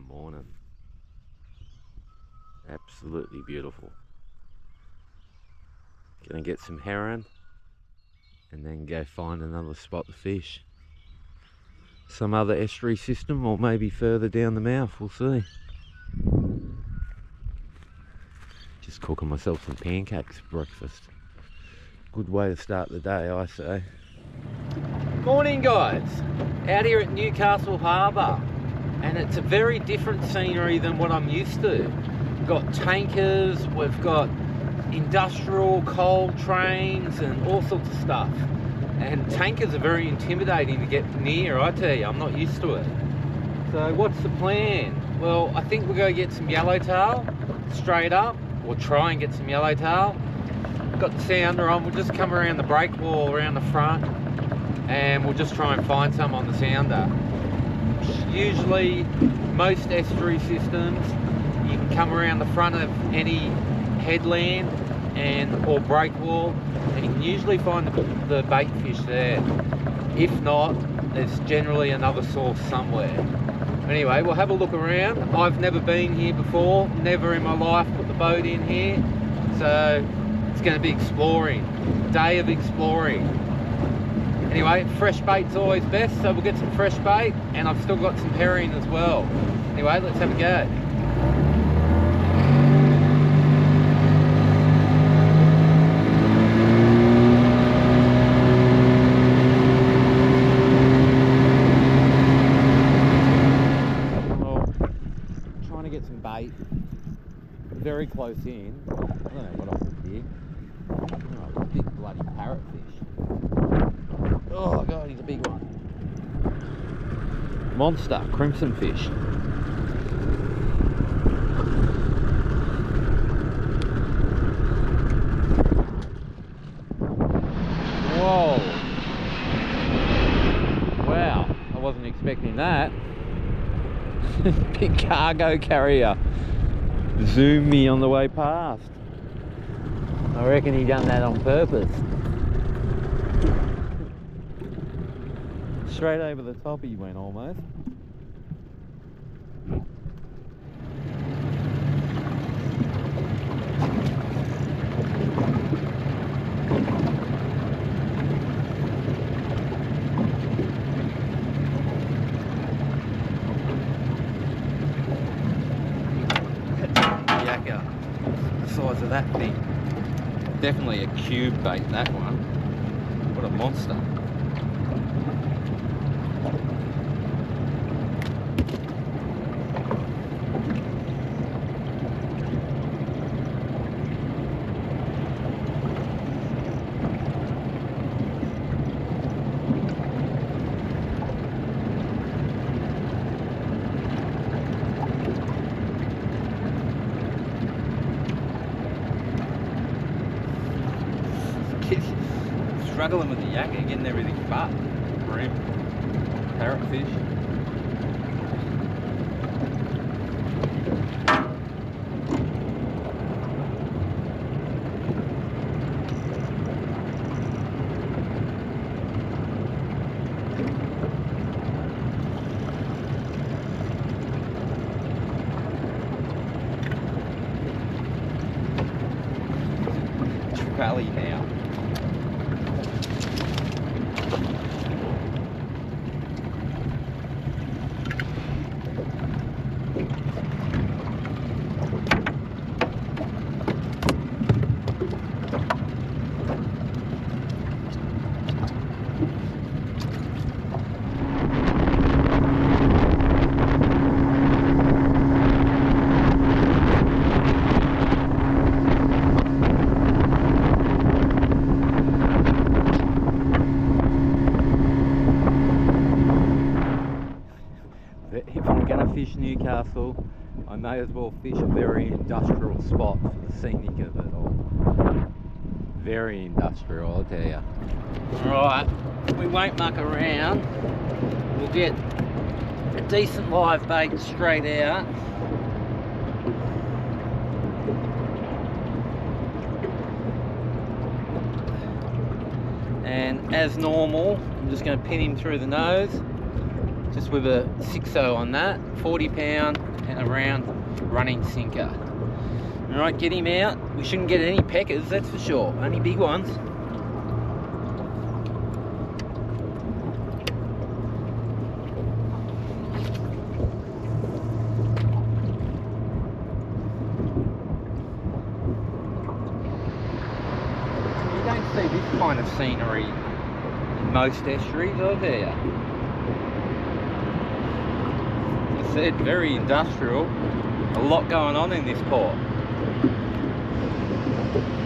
morning. Absolutely beautiful. Gonna get some heron and then go find another spot to fish. Some other estuary system, or maybe further down the mouth, we'll see. Just cooking myself some pancakes for breakfast. Good way to start the day, I say. Morning guys, out here at Newcastle harbour, and it's a very different scenery than what I'm used to. We've got tankers, we've got industrial coal trains and all sorts of stuff, and tankers are very intimidating to get near, I tell you. I'm not used to it. So what's the plan? Well, I think we're going to get some yellowtail straight up, or try and get some yellowtail. Got the sounder on, we'll just come around the break wall around the front and we'll just try and find some on the sounder. Usually most estuary systems, you can come around the front of any headland or break wall, and you can usually find the bait fish there. If not, there's generally another source somewhere. Anyway, we'll have a look around. I've never been here before, never in my life put the boat in here, so it's going to be exploring, day of exploring. Anyway, fresh bait's always best, so we'll get some fresh bait, and I've still got some herring as well. Anyway, let's have a go. Trying to get some bait, very close in. I don't know what I'll put here. Oh, big bloody parrotfish. Oh god, he's a big one. Monster crimson fish. Whoa. Wow, I wasn't expecting that. Big cargo carrier. Zoomed me on the way past. I reckon he done that on purpose. Straight over the top he went almost. Yakka, the size of that thing. Definitely a cube bait, that one. What a monster. Struggling with the yakka, getting everything but bream, parrotfish. Rally now. If I'm going to fish Newcastle, I may as well fish a very industrial spot for the scenic of it all. Very industrial, I'll tell you. Alright, we won't muck around. We'll get a decent live bait straight out. And as normal, I'm just going to pin him through the nose. Just with a 6.0 on that, 40 pound and a round running sinker. Alright, get him out. We shouldn't get any peckers, that's for sure. Only big ones. You don't see this kind of scenery in most estuaries, I tell you. As I said, very industrial. A lot going on in this port.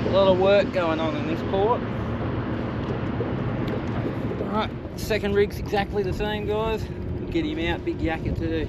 A lot of work going on in this port. Alright, second rig's exactly the same, guys. Get him out, big yakka too.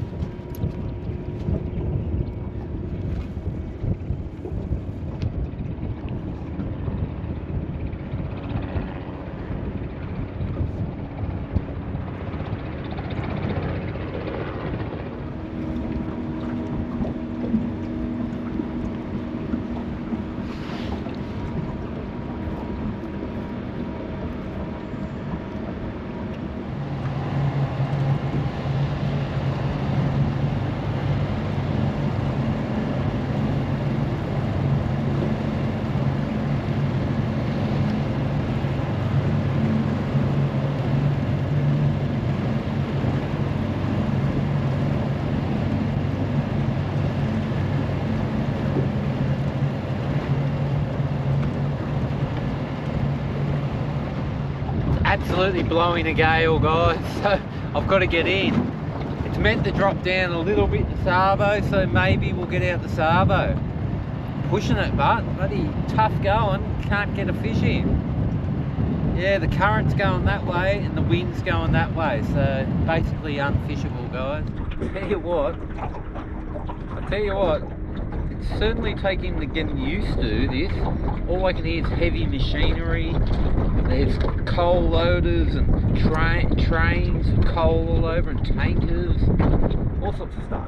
Absolutely blowing a gale, guys, so I've got to get in. It's meant to drop down a little bit to Sabo, so maybe we'll get out to Sabo. Pushing it, but bloody tough going, can't get a fish in. Yeah, the current's going that way and the wind's going that way, so basically unfishable, guys. I tell you what, it's certainly taking the getting used to this. All I can hear is heavy machinery. There's coal loaders and trains with coal all over and tankers, all sorts of stuff.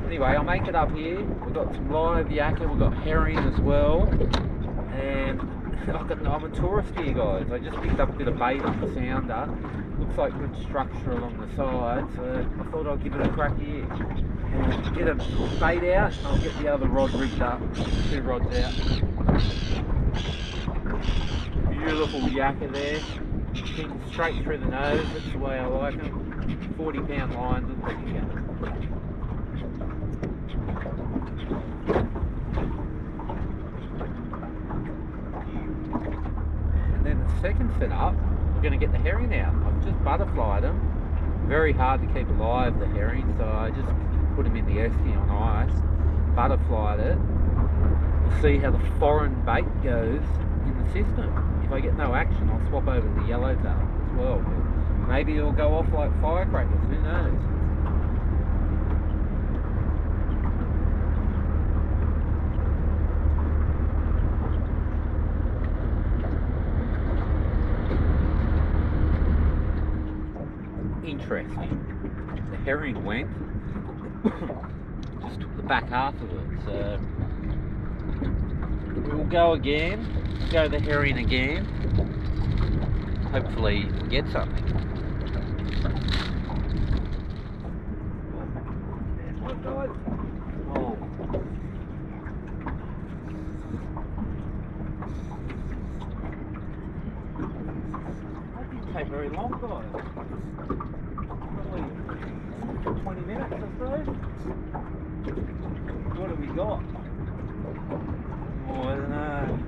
Anyway, I'll make it up here. We've got some live yakka, we've got herring as well, and I'm a tourist here, guys. I just picked up a bit of bait on the sounder. Looks like good structure along the side, so I thought I'd give it a crack here. Get a bait out, and I'll get the other rod rigged up, 2 rods out. Beautiful yakka there, straight through the nose, that's the way I like them. 40 pound lines and there you go. And then the second setup, we're going to get the herring out. I've just butterflied them, very hard to keep alive, the herring, so I just put them in the esky on ice, butterflied it. We'll see how the foreign bait goes in the system. If I get no action, I'll swap over to the yellowtail as well. But maybe it'll go off like firecrackers, who knows? Interesting. The herring went, just took the back half of it, so we'll go again. Go the herring again. Hopefully we'll get something. Oh. That didn't take very long, guys. Probably 20 minutes or so. What have we got? Oh, I don't know.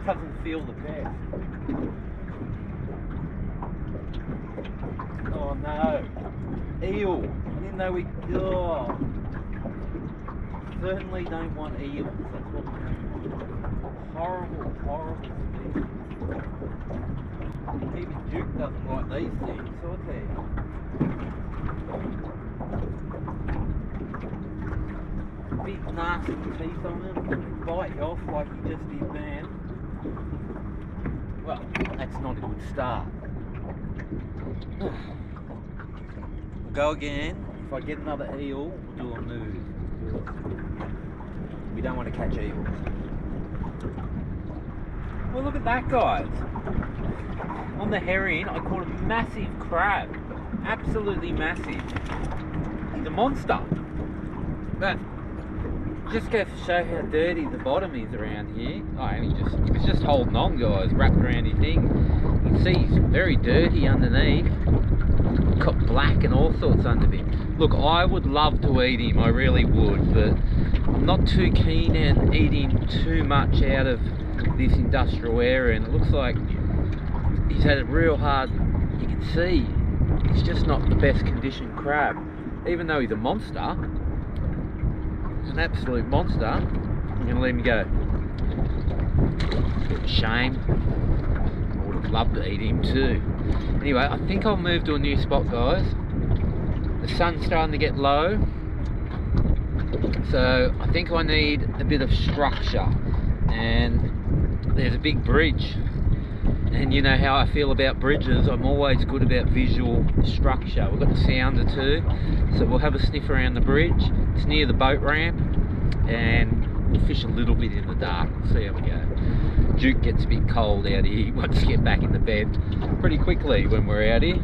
Doesn't feel the best. Oh no, eel. I didn't know we. Oh, certainly don't want eels. That's what horrible, horrible thing. Even Duke doesn't like these things, so I'll tell you. Big nasty teeth on them, bite you off like you just did then. Well, that's not a good start. We'll go again. If I get another eel, we'll do a move. We don't want to catch eels. Well, look at that, guys. On the herring, I caught a massive crab. Absolutely massive. He's a monster. But just goes to show how dirty the bottom is around here. Oh, and he was just holding on, guys, wrapped around his thing. You can see he's very dirty underneath. Got black and all sorts under him. Look, I would love to eat him, I really would, but I'm not too keen at eating too much out of this industrial area, and it looks like he's had it real hard. You can see he's just not the best conditioned crab, even though he's a monster. He's an absolute monster. I'm gonna let him go. It's a shame. I would have loved to eat him too. Anyway, I think I'll move to a new spot, guys. The sun's starting to get low, so I think I need a bit of structure, and there's a big bridge, and you know how I feel about bridges. I'm always good about visual structure. We've got the sounder too, so we'll have a sniff around the bridge. It's near the boat ramp, and we'll fish a little bit in the dark. We'll see how we go. Duke gets a bit cold out here. He wants to get back in the bed pretty quickly when we're out here.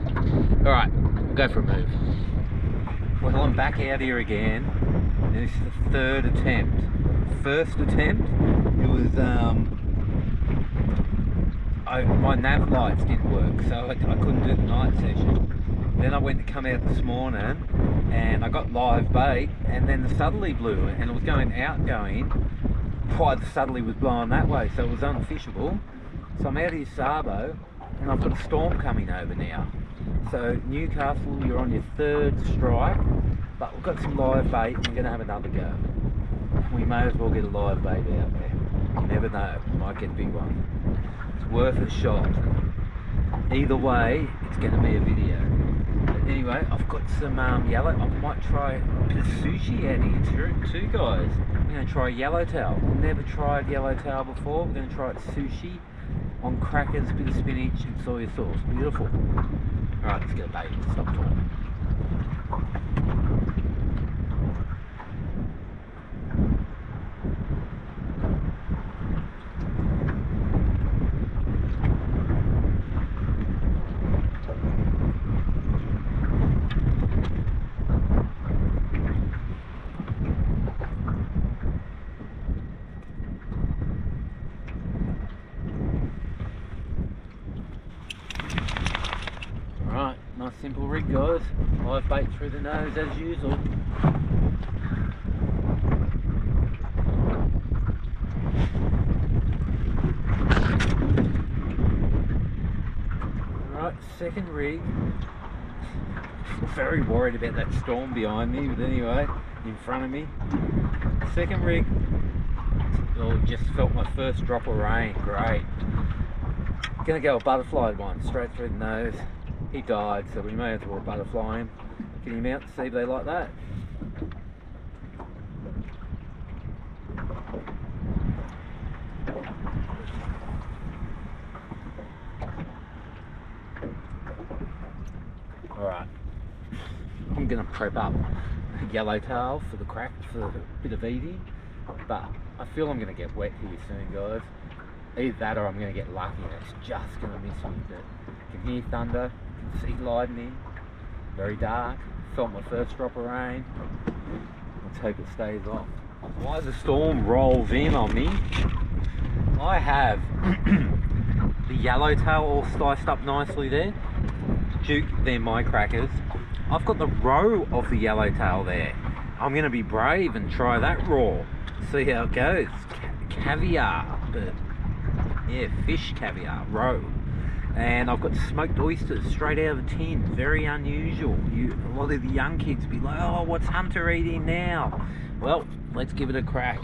Alright, we'll go for a move. Well, I'm back out here again, and this is the third attempt. First attempt, it was my nav lights didn't work, so I couldn't do the night session. Then I went to come out this morning, and I got live bait, and then the southerly blew, and it was going outgoing while the southerly was blowing that way, so it was unfishable. So I'm out here Sabo, and I've got a storm coming over now. So Newcastle, you're on your third strike, but we've got some live bait, and we're going to have another go. We may as well get a live bait out there. You never know, might get a big one. It's worth a shot. Either way, it's going to be a video. But anyway, I've got some yellow. I might try a bit of sushi out here too, guys. I'm going to try yellowtail. Never tried yellowtail before. We're going to try it sushi on crackers, a bit of spinach and soy sauce. Beautiful. Alright, let's get a bait. Stop talking. Nice simple rig, guys. Live bait through the nose as usual. Alright, second rig. Very worried about that storm behind me, but anyway, in front of me. Second rig. Oh, just felt my first drop of rain. Great. Gonna go a butterfly one straight through the nose. He died, so we may as well butterfly him. Get him out to see if they like that. Alright, I'm going to prep up a yellowtail for the crack, for a bit of eating, but I feel I'm going to get wet here soon, guys. Either that or I'm going to get lucky and it's just going to miss me. But I can hear thunder, I can see lightning, very dark. Felt my first drop of rain. Let's hope it stays off. While the storm rolls in on me, I have the yellowtail all sliced up nicely there. Duke, they're my crackers. I've got the roe of the yellowtail there. I'm going to be brave and try that raw. See how it goes. Caviar, but yeah, fish caviar, roe. And I've got smoked oysters straight out of a tin. Very unusual. A lot of the young kids be like, oh, what's Hunter eating now? Well, let's give it a crack.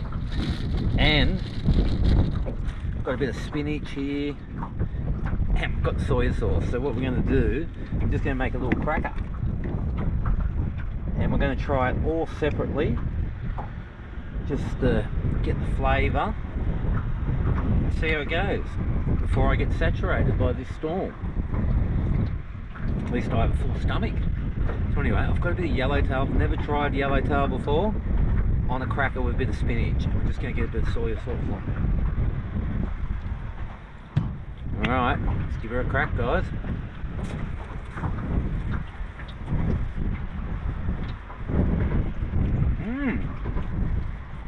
And got a bit of spinach here. And we've got soy sauce. So what we're going to do, I'm just going to make a little cracker. And we're going to try it all separately. Just to get the flavour. See how it goes before I get saturated by this storm. At least I have a full stomach. So anyway, I've got a bit of yellowtail. I've never tried yellowtail before. On a cracker with a bit of spinach. I'm just going to get a bit of soy sauce on. Alright, let's give her a crack, guys.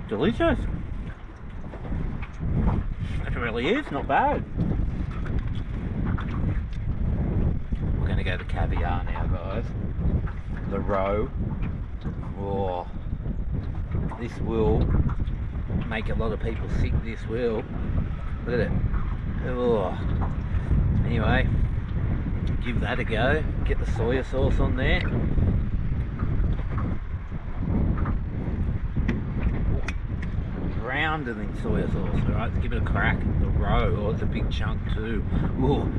Delicious. It really is, not bad. We're going to go to caviar now, guys. The roe. Oh, this will make a lot of people sick, this will. Look at it. Oh. Anyway, give that a go. Get the soy sauce on there. Drowned in soy sauce. Alright, let's give it a crack. The roe. Oh, it's a big chunk too. Ooh.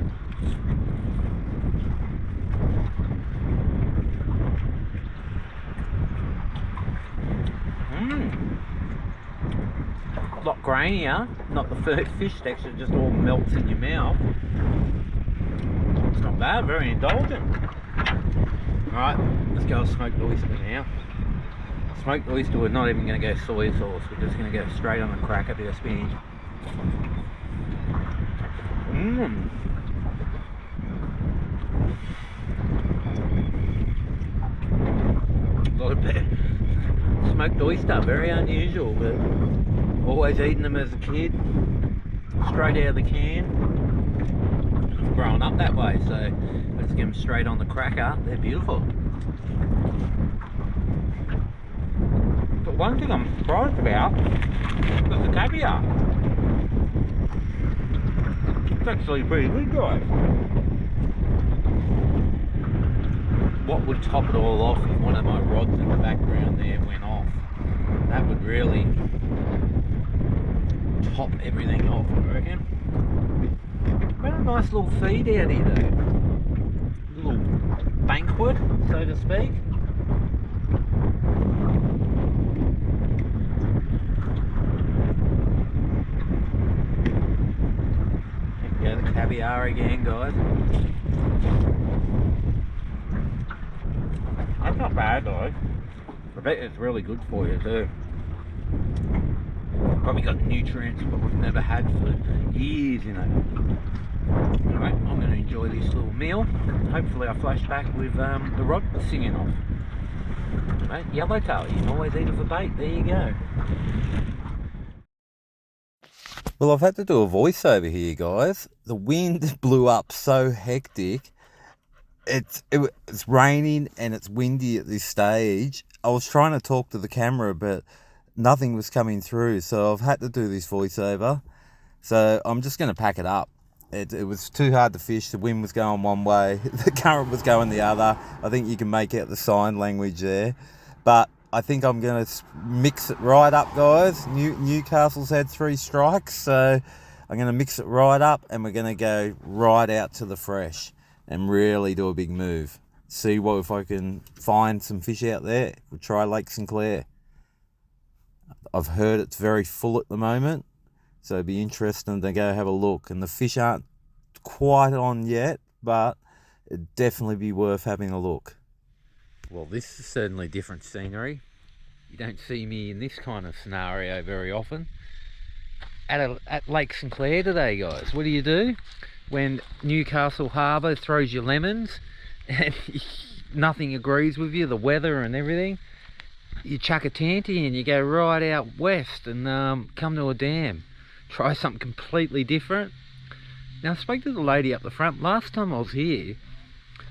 A lot grainier, not the fish texture, just all melts in your mouth. It's not bad, very indulgent. Alright, let's go smoked oyster now. Smoked oyster, we're not even going to go soy sauce, we're just going to go straight on the crack, a bit of spinach. A lot of smoked oyster, very unusual, but always eating them as a kid, straight out of the can. Growing up that way, so let's get them straight on the cracker. They're beautiful. But one thing I'm surprised about is the caviar. It's actually pretty good, guys. What would top it all off if one of my rods in the background there went off? That would really top everything off, I reckon. Got a nice little feed out here though. A little banquet, so to speak. There we go, the caviar again, guys. That's not bad though. I bet it's really good for you too. Probably got nutrients but we've never had for years, you know. Alright, I'm going to enjoy this little meal. Hopefully I flash back with the rod singing off. Right, yellowtail, you can always eat it for bait. There you go. Well, I've had to do a voiceover here, guys. The wind blew up so hectic. It's raining and it's windy at this stage. I was trying to talk to the camera, but nothing was coming through, so I've had to do this voiceover. So I'm just going to pack it up. It was too hard to fish. The wind was going one way, the current was going the other. I think you can make out the sign language there. But I think I'm going to mix it right up, guys. Newcastle's had 3 strikes, so I'm going to mix it right up and we're going to go right out to the fresh and really do a big move. See what if I can find some fish out there. We'll try Lake Sinclair. I've heard it's very full at the moment, so it'd be interesting to go have a look. And the fish aren't quite on yet, but it'd definitely be worth having a look. Well, this is certainly different scenery. You don't see me in this kind of scenario very often. At Lake Sinclair today, guys. What do? When Newcastle harbour throws you lemons and nothing agrees with you, the weather and everything, you chuck a tanty and you go right out west and come to a dam. Try something completely different. Now, I spoke to the lady up the front. Last time I was here,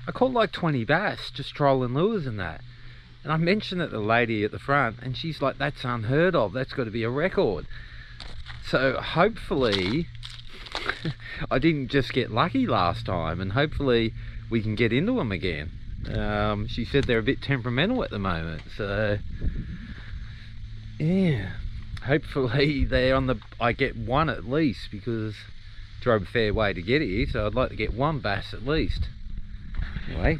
I caught like 20 bass just trolling lures and that. And I mentioned it to the lady at the front and she's like, that's unheard of. That's got to be a record. So hopefully I didn't just get lucky last time, and hopefully we can get into them again. She said they're a bit temperamental at the moment, so yeah, hopefully they're on the, I get one at least, because drove a fair way to get here, so I'd like to get one bass at least. Anyway,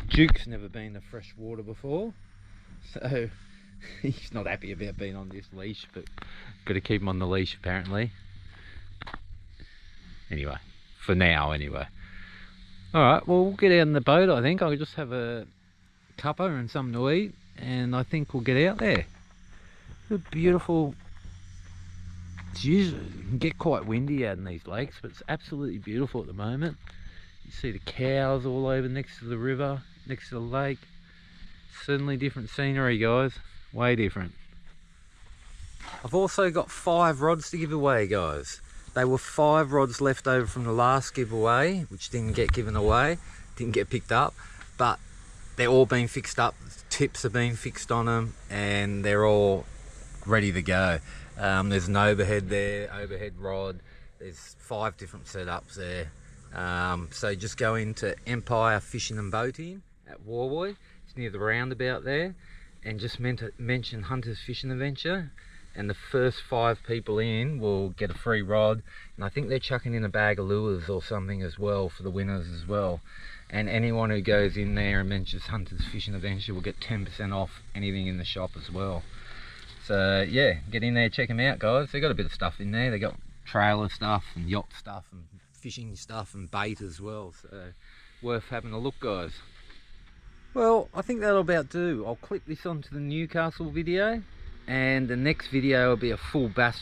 Duke's never been to freshwater before, so he's not happy about being on this leash, but got to keep him on the leash apparently. Anyway, for now anyway. Alright, well, we'll get out in the boat. I think I'll just have a cuppa and something to eat, and I think we'll get out there. A beautiful it can get quite windy out in these lakes, but it's absolutely beautiful at the moment. You see the cows all over next to the river, next to the lake. Certainly different scenery, guys, way different. I've also got 5 rods to give away, guys. They were 5 rods left over from the last giveaway, which didn't get given away, didn't get picked up, but they're all been fixed up. Tips have been fixed on them and they're all ready to go. There's an overhead there, overhead rod. There's 5 different setups there. So just go into Empire Fishing and Boating at Warboy. It's near the roundabout there, and just mention Hunter's Fishing Adventure, and the first 5 people in will get a free rod, and I think they're chucking in a bag of lures or something as well for the winners as well. And anyone who goes in there and mentions Hunter's Fishing Adventure will get 10% off anything in the shop as well. So yeah, get in there, check them out, guys. They got a bit of stuff in there. They got trailer stuff and yacht stuff and fishing stuff and bait as well, so worth having a look, guys. Well, I think that'll about do. I'll clip this onto the Newcastle video, and the next video will be a full bass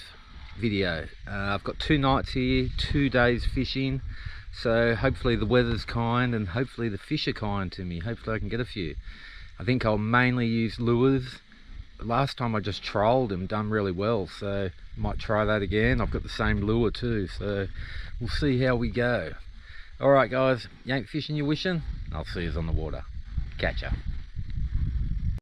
video. I've got 2 nights here, 2 days fishing, so hopefully the weather's kind and hopefully the fish are kind to me. Hopefully I can get a few. I think I'll mainly use lures. Last time I just trolled them, done really well, so might try that again. I've got the same lure too, so we'll see how we go. Alright guys, you ain't fishing, you're wishing. I'll see you on the water. Catch ya.